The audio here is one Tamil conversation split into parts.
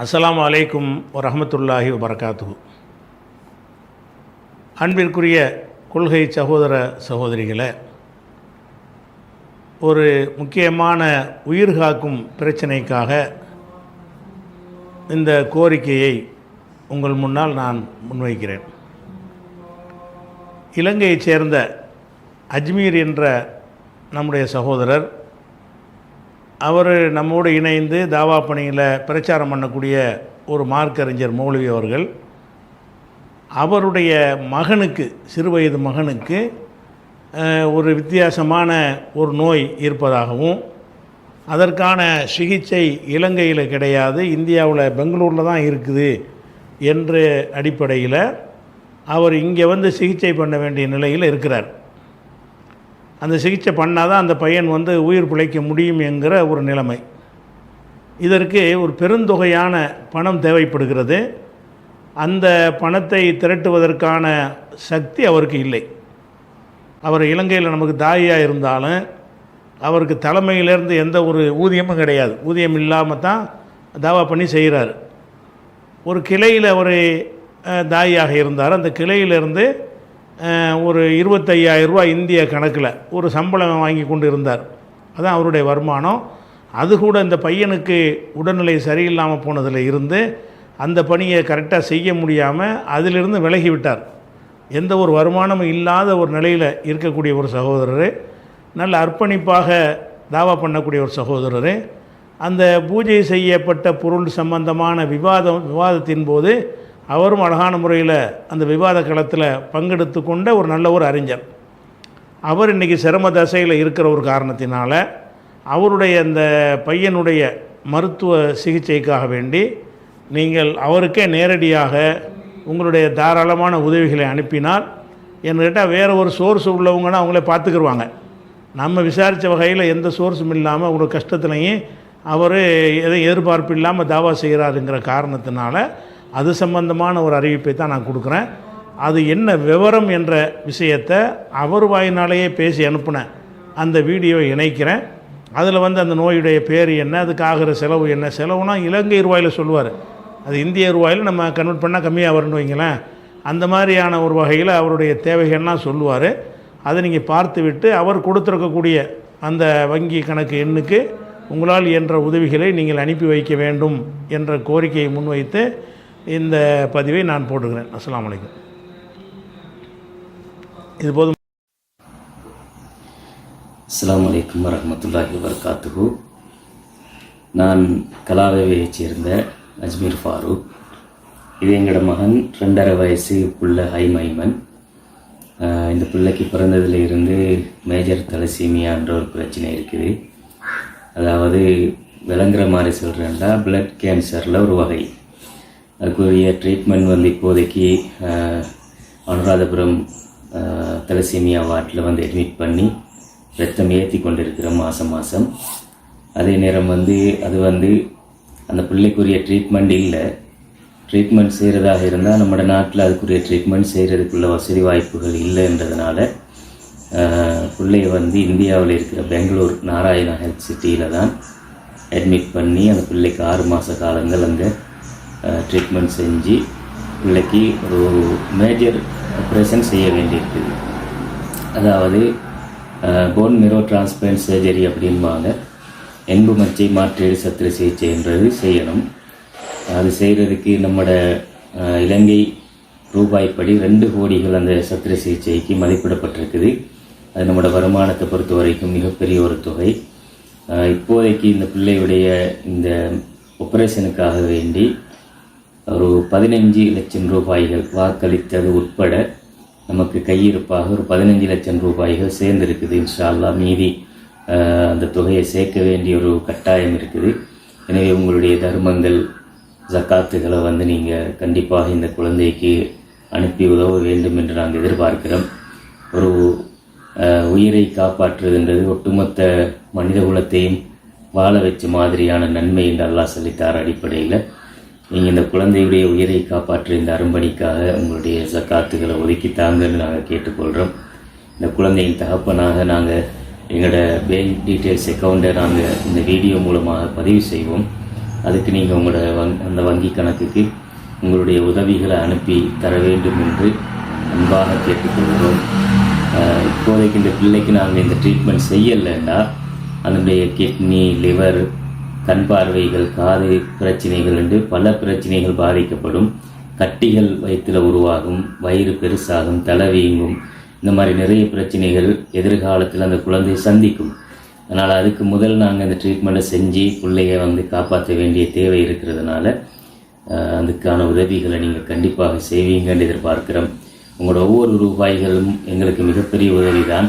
அஸ்ஸலாமு அலைக்கும் வரஹ்மத்துல்லாஹி வபரகாத்துஹு. அன்பிற்குரிய கொள்கை சகோதர சகோதரிகளே, ஒரு முக்கியமான உயிர்காக்கும் பிரச்சனைக்காக இந்த கோரிக்கையை உங்கள் முன்னால் நான் முன்வைக்கிறேன். இலங்கையைச் சேர்ந்த அஜ்மீர் என்ற நம்முடைய சகோதரர், அவர் நம்மோடு இணைந்து தாவா பணியில் பிரச்சாரம் பண்ணக்கூடிய ஒரு மார்க்கறிஞர் மௌலவி அவர்கள், அவருடைய மகனுக்கு, சிறுவயது மகனுக்கு ஒரு வித்தியாசமான ஒரு நோய் இருப்பதாகவும், அதற்கான சிகிச்சை இலங்கையில் கிடையாது, இந்தியாவில் பெங்களூரில் தான் இருக்குது என்ற அடிப்படையில் அவர் இங்கே வந்து சிகிச்சை பண்ண வேண்டிய நிலையில் இருக்கிறார். அந்த சிகிச்சை பண்ணால் தான் அந்த பையன் உயிர் பிழைக்க முடியும் என்கிற ஒரு நிலைமை. இதற்கு ஒரு பெருந்தொகையான பணம் தேவைப்படுகிறது. அந்த பணத்தை திரட்டுவதற்கான சக்தி அவருக்கு இல்லை. அவர் இலங்கையில் நமக்கு தாயாக இருந்தாலும் அவருக்கு தலைமையிலேருந்து எந்த ஒரு ஊதியமும் கிடையாது. ஊதியம் இல்லாமல் தான் தாவா பண்ணி செய்கிறார். ஒரு கிளையில் அவர் தாயாக இருந்தார். அந்த கிளையிலேருந்து ஒரு 25,000 ரூபா இந்திய கணக்கில் ஒரு சம்பளம் வாங்கி கொண்டு இருந்தார். அதுதான் அவருடைய வருமானம். அது கூட இந்த பையனுக்கு உடல்நிலை சரியில்லாமல் போனதில் இருந்து அந்த பணியை கரெக்டாக செய்ய முடியாமல் அதிலிருந்து விலகிவிட்டார். எந்த ஒரு வருமானமும் இல்லாத ஒரு நிலையில் இருக்கக்கூடிய ஒரு சகோதரர், நல்ல அர்ப்பணிப்பாக தாவா பண்ணக்கூடிய ஒரு சகோதரர், அந்த பூஜை செய்யப்பட்ட பொருள் சம்பந்தமான விவாதத்தின் போது அவரும் அழகான முறையில் அந்த விவாத களத்தில் பங்கெடுத்து கொண்ட ஒரு நல்ல ஒரு அறிஞர். அவர் இன்றைக்கி சிரம தசையில் இருக்கிற ஒரு காரணத்தினால அவருடைய அந்த பையனுடைய மருத்துவ சிகிச்சைக்காக வேண்டி நீங்கள் அவருக்கே நேரடியாக உங்களுடைய தாராளமான உதவிகளை அனுப்பினால், என்கிட்ட வேறு ஒரு சோர்ஸ் உள்ளவங்கன்னா அவங்களே பார்த்துக்குருவாங்க. நம்ம விசாரித்த வகையில் எந்த சோர்ஸும் இல்லாமல் உங்களோட கஷ்டத்துலையும் அவர் எதையும் எதிர்பார்ப்பு இல்லாமல் தாவா செய்கிறாருங்கிற காரணத்தினால அது சம்பந்தமான ஒரு அறிவிப்பை தான் நான் கொடுக்குறேன். அது என்ன விவரம் என்ற விஷயத்தை அவர் வாயினாலேயே பேசி அனுப்பினேன். அந்த வீடியோவை இணைக்கிறேன். அதில் அந்த நோயுடைய பேர் என்ன, அதுக்கு ஆகிற செலவு என்ன. செலவுனா இலங்கை ரூபாயில் சொல்லுவார், அது இந்திய ரூபாயில் நம்ம கன்வெர்ட் பண்ணால் கம்மியாக வரும்னு வைங்களேன். அந்த மாதிரியான ஒரு வகையில் அவருடைய தேவைகள்லாம் சொல்லுவார். அதை நீங்கள் பார்த்து விட்டு அவர் கொடுத்துருக்கக்கூடிய அந்த வங்கி கணக்கு எண்ணுக்கு உங்களால் என்ற உதவிகளை நீங்கள் அனுப்பி வைக்க வேண்டும் என்ற கோரிக்கையை முன்வைத்து இந்த பதிவை நான் போட்டுக்கிறேன். அஸ்ஸலாமு அலைக்கும். இது போதும். அஸ்ஸலாமு அலைக்கும் வரஹ்மத்துல்லாஹி வபரகாத்துஹு. நான் கலாவேவையைச் சேர்ந்த அஜ்மீர் ஃபாரூக். இது எங்களோட மகன் 2.5 வயசு புள்ள ஹைமைமன். இந்த பிள்ளைக்கு பிறந்ததில் இருந்து மேஜர் தலசீமியான்ற ஒரு பிரச்சனை இருக்குது. அதாவது விளங்குற மாதிரி சொல்கிறேன்டா, பிளட் கேன்சரில் ஒரு வகை. அதுக்குரிய ட்ரீட்மெண்ட் இப்போதைக்கு அனுராதபுரம் தலசீமியா வார்டில் அட்மிட் பண்ணி ரத்தம் ஏற்றி கொண்டிருக்கிறோம் மாதம். அதே நேரம் அது அந்த பிள்ளைக்குரிய ட்ரீட்மெண்ட் இல்லை. ட்ரீட்மெண்ட் செய்கிறதாக இருந்தால் நம்ம நாட்டில் அதுக்குரிய ட்ரீட்மெண்ட் செய்கிறதுக்குள்ள வசதி வாய்ப்புகள் இல்லைன்றதுனால பிள்ளைய இந்தியாவில் இருக்கிற பெங்களூர் நாராயணா ஹெல்த் சிட்டியில் தான் அட்மிட் பண்ணி அந்த பிள்ளைக்கு 6 மாத காலங்கள் அங்கே ட்ரீட்மெண்ட் செஞ்சு பிள்ளைக்கு ஒரு மேஜர் ஆப்ரேஷன் செய்ய வேண்டியிருக்குது. அதாவது போன் மிரோ டிரான்ஸ்பிளான்ட் சர்ஜரி அப்படின்பாங்க. எண்பு மச்சை மாற்றீடு சத்திர சிகிச்சைன்றது செய்யணும். அது செய்கிறதுக்கு நம்மளோட இலங்கை ரூபாய்ப்படி 2 கோடிகள் அந்த சத்திர சிகிச்சைக்கு மதிப்பிடப்பட்டிருக்குது. அது நம்மளோட வருமானத்தை பொறுத்த வரைக்கும் மிகப்பெரிய ஒரு தொகை. இப்போதைக்கு இந்த பிள்ளையுடைய இந்த ஆப்ரேஷனுக்காக வேண்டி ஒரு 15 லட்சம் ரூபாய்கள் வாக்களித்தது உட்பட நமக்கு கையிருப்பாக ஒரு 15 லட்சம் ரூபாய்கள் சேர்ந்துருக்குது. இன்ஷா அல்லாஹ் மீதி அந்த தொகையை சேர்க்க வேண்டிய ஒரு கட்டாயம் இருக்குது. எனவே உங்களுடைய தர்மங்கள், ஜக்காத்துகளை நீங்கள் கண்டிப்பாக இந்த குழந்தைக்கு அனுப்பி உதவ வேண்டும் என்று நாங்கள் எதிர்பார்க்கிறோம். ஒரு உயிரை காப்பாற்றுவதுன்றது ஒட்டுமொத்த மனித குலத்தையும் வாழ வச்ச மாதிரியான நன்மை என்று அல்லாஹ் சொல்லித்தார். அடிப்படையில் நீங்கள் இந்த குழந்தையுடைய உயிரை காப்பாற்ற இந்த அரும்பணிக்காக உங்களுடைய ஜக்காத்துகளை ஒதுக்கித்தாங்கன்னு நாங்கள் கேட்டுக்கொள்கிறோம். இந்த குழந்தையின் தகப்பனாக நாங்கள் எங்களோட பேங்க் டீட்டெயில்ஸ் அக்கௌண்ட்டை நாங்கள் இந்த வீடியோ மூலமாக பதிவு செய்வோம். அதுக்கு நீங்கள் உங்களோட அந்த வங்கி கணக்குக்கு உங்களுடைய உதவிகளை அனுப்பி தர வேண்டும் என்று அன்பாக கேட்டுக்கொள்கிறோம். இப்போதைக்கு இந்த பிள்ளைக்கு நாங்கள் இந்த ட்ரீட்மெண்ட் செய்யலைன்னா அதனுடைய கிட்னி, லிவர், கண் பார்வைகள், காது பிரச்சனைகள் என்று பல பிரச்சனைகள் பாதிக்கப்படும். கட்டிகள் வயிற்றில் உருவாகும், வயிறு பெருசாகும், தலை வீங்கும். இந்த மாதிரி நிறைய பிரச்சனைகள் எதிர்காலத்தில் அந்த குழந்தை சந்திக்கும். அதனால் அதுக்கு முதல் நாங்கள் இந்த ட்ரீட்மெண்ட்டை செஞ்சு பிள்ளைய காப்பாற்ற வேண்டிய தேவை இருக்கிறதுனால அதுக்கான உதவிகளை நீங்கள் கண்டிப்பாக செய்வீங்கன்னு எதிர்பார்க்கிறோம். உங்களோட ஒவ்வொரு ரூபாய்களும் எங்களுக்கு மிகப்பெரிய உதவி தான்.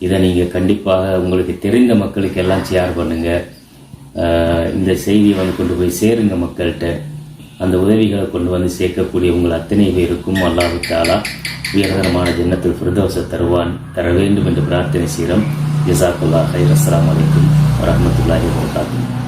இதை நீங்கள் கண்டிப்பாக உங்களுக்கு தெரிந்த மக்களுக்கு எல்லாம் ஷேர் பண்ணுங்கள். இந்த செய்தியை கொண்டு போய் சேருங்க மக்கள்கிட்ட. அந்த உதவிகளை கொண்டு வந்து சேர்க்கக்கூடிய உங்கள் அத்தனை பேருக்கும் அல்லாஹ் தஆலா உயர்தரமான ஜன்னத்துல் ஃபிர்தௌஸை தர வேண்டும் என்று பிரார்த்தனை செய்கிறோம். ஜஸாக்கல்லாஹ் ஹைர். அஸ்ஸலாமு அலைக்கும் வரஹ்மத்துல்லாஹி வபரகாத்துஹு.